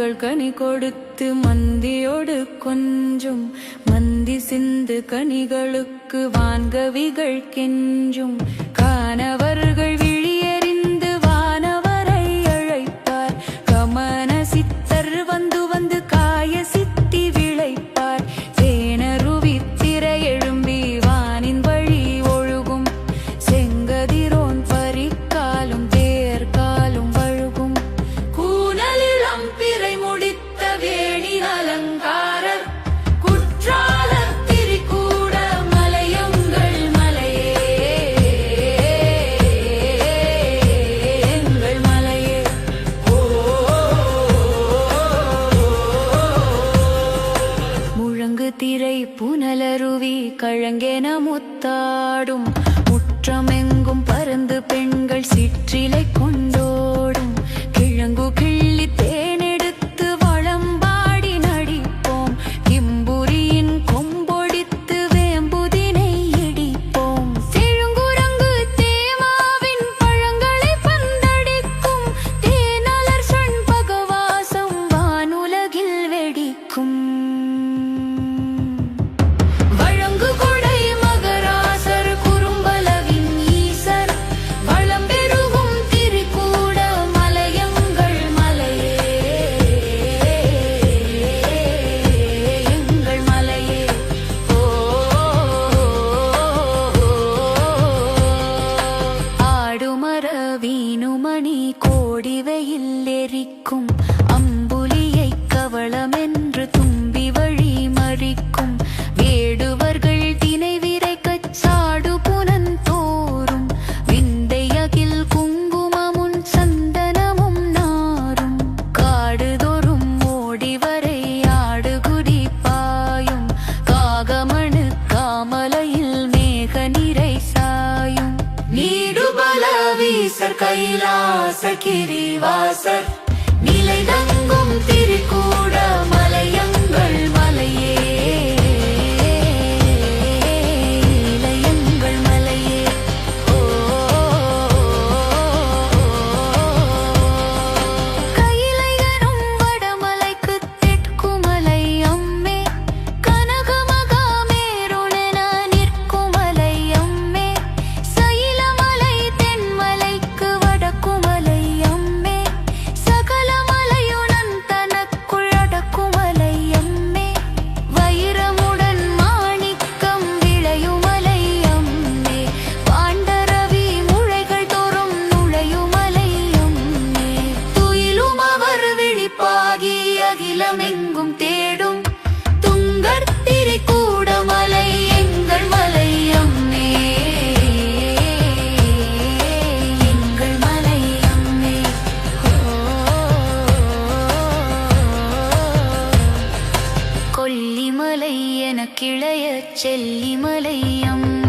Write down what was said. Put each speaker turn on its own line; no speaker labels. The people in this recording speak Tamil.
மரங்கள் கனி கொடுத்து மந்தியோடு கொஞ்சும் மந்தி சிந்து கனிகளுக்கு வான்கவிகள் கெஞ்சும் காணவர்கள் விழியறிந்து வானவரை அழைப்பார் கமன சித்தர் வந்து வந்து காய சித்தி விளைப்பார் தேனருவி திரை எழும்பி வானின் வழி ஒழுகும் செங்கதிரோன் பறிக்காலும் தேர்காலும் வழுகும் கூனலிளம் பிறை முடித்த வேணி அலங்காரர் குற்றாலத் திரிகூட மலையங்கள் மலையே எங்கள் மலையே முழங்கு திரை புனலருவி கழங்கென முத்தாடும் முற்றமெங்கும் பறந்து பெண்கள் சிற்றிலை கொண்டோடும் கிழங்கு கிள்ளி தேனெடுத்து வளம்பாடி நடிப்போம் கிம்புரியின் கொம்பொடித்து வேம்புதினை இடிப்போம் செழுங்குரங்கு தேவாவின் பழங்களை பந்தடிக்கும் தேனலர் சண்பகவாசம் வானுலகில் வெடிக்கும் வழங்கு கொடை மகராசர் குறும்பலவின் ஈசர் வளம் பெருகும் திரிகூட மலையங்கள் மலையே எங்கள் மலையே ஆடுமர வீணுமணி கோடி வெயில் எரிக்கும் அம்புலியை கவளமென்று தும்பி வழி மறிக்கும் வேடுவர்கள் தினை விரைக்கச் சாடு புனன் தோறும் விந்தையகில் குங்குமமுன் சந்தனமும் நாரும் காடுதோறும் ஓடிவரை ஆடுகுடி பாயும் காகமணு காமலையில் மேக நிறை சாயும் நீடுபல வீசர் கைலாச கிரிவாசர் நிலை தங்கும் திரிகூட மலையங்கள் மலையே இளையங்கள் மலையே கையிலையனும் வடமலைக்கு தெற்குமலை அம்மே கனகமகாமேருணென நிற்குமலை அம்மே சைலமலை தென்மலைக்கு வடக்குமலை அம்மே சகலமலையுடன் தனக்குள் அடக்குமலை அம்மே வைரமுடன் மாணிக்கம் விளையுமலை அம்மே பாண்டரவி முழைகள் தோறும் நுழையுமலை அம்மே துயிலும் அவர் விழிப்பாகி அகிலமெங்கும் தேடும் துங்கர் திரிகூட மலை எங்கள் மலை அம்மே எங்கள் மலை அம்மே கொல்லிமலை எனக்கிளைய செல்லிமலை அம்மே